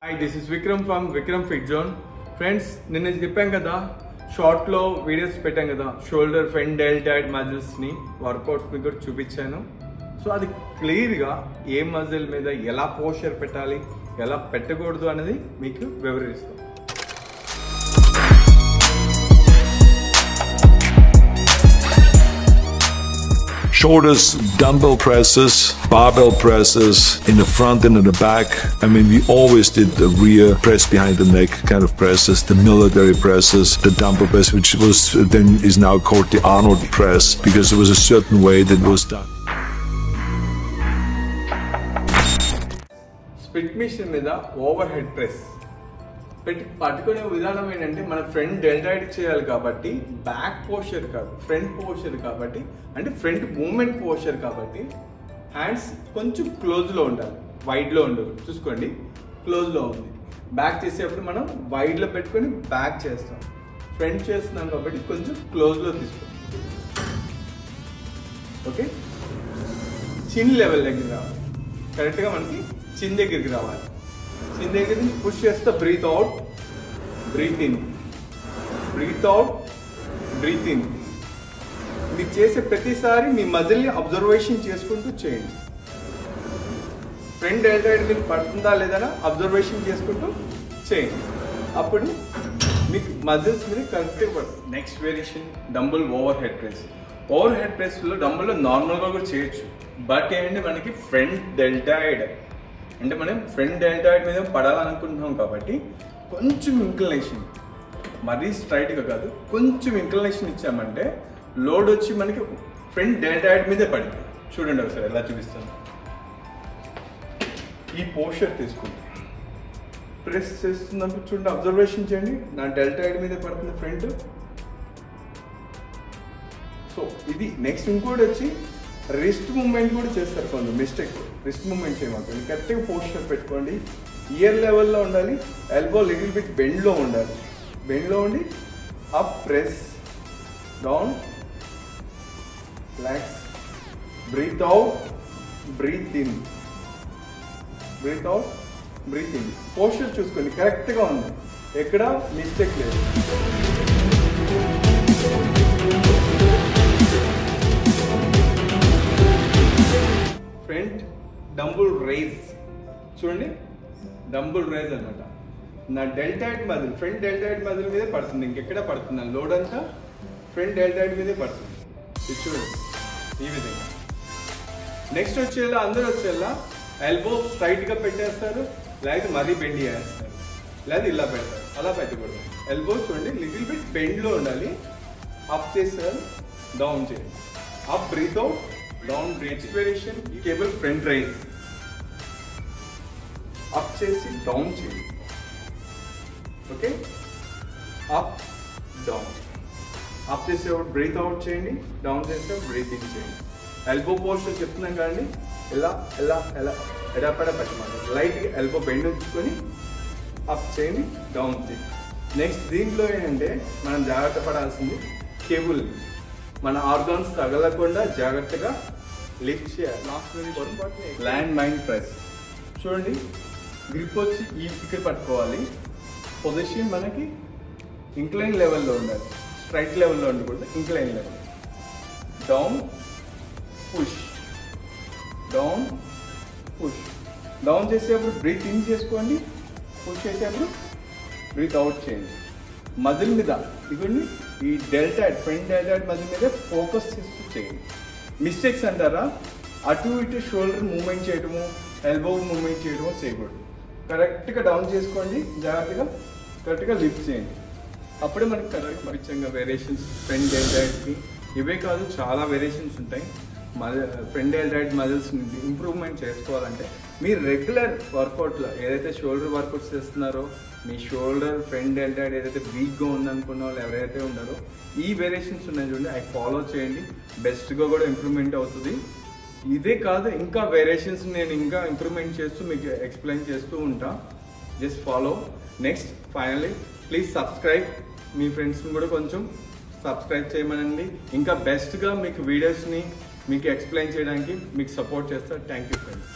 Hi, this is Vikram from Vikram Fit Zone. Friends, నిన్న చెప్పాం కదా షార్ట్లో వీడియోస్ పెట్టాం కదా షోల్డర్ ఫ్రంట్ డెల్టాయిడ్ మజిల్స్ని వర్కౌట్స్ మీకు కూడా చూపించాను. సో అది క్లియర్గా ఏ మజిల్ మీద ఎలా పోస్చర్ పెట్టాలి ఎలా పెట్టకూడదు అనేది మీకు వివరిస్తాం. Shoulders, dumbbell presses, barbell presses in the front and in the back. I mean, we always did the rear press behind the neck kind of presses, the military presses, the dumbbell press, which was then is now called the Arnold press because there was a certain way that was done. Split machine మీద over head press పట్టుకునే విధానం ఏంటంటే మన front deltoid చేయాలి కాబట్టి back posture కాదు front posture కాబట్టి అంటే ఫ్రంట్ మూమెంట్ పోస్చర్ కాబట్టి హ్యాండ్స్ కొంచెం క్లోజ్లో ఉండాలి, వైడ్లో ఉండదు. చూసుకోండి, క్లోజ్లో ఉంది. బ్యాక్ చేసేటప్పుడు మనం వైడ్లో పెట్టుకొని బ్యాక్ చేస్తాం. ఫ్రంట్ చేస్తున్నాం కాబట్టి కొంచెం క్లోజ్లో తీసుకోండి. ఓకే, చిన్ లెవెల్ దగ్గర రావాలి, కరెక్ట్గా మనకి చిన్ దగ్గరికి రావాలి. చిన్ దగ్గర నుంచి పుష్ చేస్తే breathe out, breathe in, breathe out, breathe in. మీరు చేసే ప్రతిసారి మీ మజిల్ని అబ్జర్వేషన్ చేసుకుంటూ చేయండి. ఫ్రంట్ డెల్టాయిడ్ మీకు పడుతుందా లేదా అబ్జర్వేషన్ చేసుకుంటూ చేయండి. అప్పుడు మీకు మజిల్స్ మీద కరెక్ట్గా పడుతుంది. Next variation dumbbell over head press. Over head ప్రెస్లో డంబుల్లో నార్మల్గా కూడా చేయొచ్చు. బట్ ఏంటంటే మనకి ఫ్రంట్ డెల్టాయిడ్ అంటే మనం ఫ్రంట్ డెల్టాయిడ్ మీద పడాలనుకుంటున్నాం కాబట్టి కొంచెం ఇంక్లినేషన్, మరీ స్ట్రైట్గా కాదు, కొంచెం ఇంక్లినేషన్ ఇచ్చామంటే లోడ్ వచ్చి మనకి ఫ్రంట్ డెల్టాయిడ్ మీదే పడింది. చూడండి ఒకసారి ఎలా చూపిస్తాను. ఈ పోస్చర్ తీసుకుంటే ప్రెస్ చేస్తున్నప్పుడు చూడండి, అబ్జర్వేషన్ చేయండి, నా డెల్టాయిడ్ మీదే పడుతుంది ఫ్రంట్. సో ఇది నెక్స్ట్. ఇంకోటి వచ్చి రిస్ట్ మూమెంట్ కూడా చేస్తారు కొంచెం మిస్టేక్. రిస్ట్ మూమెంట్ చేయమంటుంది, కరెక్ట్గా పోస్చర్ పెట్టుకోండి. ఇయర్ లెవెల్లో ఉండాలి, ఎల్బో లిటిల్ బిట్ బెండ్లో ఉండాలి. బెండ్లో ఉండి up press, down, relax, breathe out, breathe in, breathe out, breathe in. Posture చూసుకోండి, కరెక్ట్గా ఉంది, ఎక్కడ మిస్టేక్ లేదు. ఫ్రంట్ డంబుల్ రైజ్ చూడండి, డంబుల్ రైజ్ అనమాట. నా deltoid muscle front deltoid muscle మీదే పడుతుంది, ఇంకెక్కడ పడుతుంది లోడ్ అంతా ఫ్రంట్ డెల్టాయిడ్ మీదే పడుతుంది. ఇది చూడండి ఈ విధంగా. నెక్స్ట్ వచ్చేలా అందరూ వచ్చేలా ఎల్బో స్ట్రైట్గా పెట్టేస్తారు, లేకపోతే మరీ బెండ్ చేస్తారు, లేదా ఇలా పెడతారు. అలా పెట్టకూడదు. ఎల్బో చూడండి లిటిల్ బిట్ బెండ్లో ఉండాలి. అప్ చేస్తారు, డౌన్ చేయండి, up breathe out, down breathe. Variation cable front raise, up చేసి డౌన్ చేయండి. ఓకే, అప్ డౌన్, అప్ చేసేటప్పుడు బ్రీత్ అవుట్ చేయండి, డౌన్ చేసేటప్పుడు బ్రీత్ ఇన్ చేయండి. ఎల్బో పోస్చర్ చెప్తున్నాం కానీ ఎలా ఎలా ఎలా ఎడపడ పెట్టమాట. లైట్గా ఎల్బో బెండ్ ఉంచుకొని అప్ చేయండి, డౌన్ చేయండి. నెక్స్ట్ దీంట్లో ఏంటంటే మనం జాగ్రత్త పడాల్సింది కేబుల్, మన ఆర్గాన్స్ తగలకుండా జాగ్రత్తగా లిఫ్ట్ చేయాలి. ల్యాండ్ మైన్ ప్రెస్ చూడండి, గ్రిప్ వచ్చి ఈ ఇక్కడ పట్టుకోవాలి. పొజిషన్ మనకి ఇంక్లైన్ లెవెల్లో ఉండాలి, స్ట్రైట్ లెవెల్లో ఉండకూడదు, incline level. Down, push, down, push. Down చేసేటప్పుడు బ్రీత్ ఇన్ చేసుకోండి, పుష్ చేసేటప్పుడు బ్రీత్ అవుట్ చేయండి. మజిల్ మీద ఇదిగోండి, ఈ డెల్టాయిడ్ ఫ్రంట్ డెల్టాయిడ్ మజిల్ మీద ఫోకస్ చేస్తూ చేయండి. మిస్టేక్స్ అంటారా, అటు ఇటు షోల్డర్ మూవ్మెంట్ చేయడము, ఎల్బో మూవ్మెంట్ చేయడము చేయకూడదు. కరెక్ట్గా డౌన్ చేసుకోండి, జాగ్రత్తగా కరెక్ట్గా లిఫ్ట్ చేయండి. అప్పుడే మనకి కరెక్ట్ పరిచయంగా వేరియేషన్స్ ఫ్రంట్ డెల్టాయిడ్కి. ఇవే కాదు, చాలా వేరియేషన్స్ ఉంటాయి. ఫ్రంట్ డెల్టాయిడ్ మజిల్స్ ఇంప్రూవ్మెంట్ చేసుకోవాలంటే మీరు రెగ్యులర్ వర్కౌట్లో ఏదైతే షోల్డర్ వర్కౌట్స్ చేస్తున్నారో, మీ షోల్డర్ ఫ్రంట్ డెల్టాయిడ్ ఏదైతే వీక్గా ఉందనుకున్న వాళ్ళు ఎవరైతే ఉన్నారో ఈ వేరియేషన్స్ ఉన్నాయి చూడండి, అవి ఫాలో చేయండి. బెస్ట్గా కూడా ఇంప్రూవ్మెంట్ అవుతుంది. ఇదే కాదు, ఇంకా వేరియేషన్స్ నేను ఇంకా ఇంప్రూవ్మెంట్ చేస్తూ మీకు ఎక్స్ప్లెయిన్ చేస్తూ ఉంటా. Just follow. Next finally please subscribe. మీ ఫ్రెండ్స్ని కూడా కొంచెం సబ్స్క్రైబ్ చేయమనండి. ఇంకా బెస్ట్గా మీకు వీడియోస్ని మీకు ఎక్స్ప్లెయిన్ చేయడానికి మీకు సపోర్ట్ చేస్తారు. Thank you friends.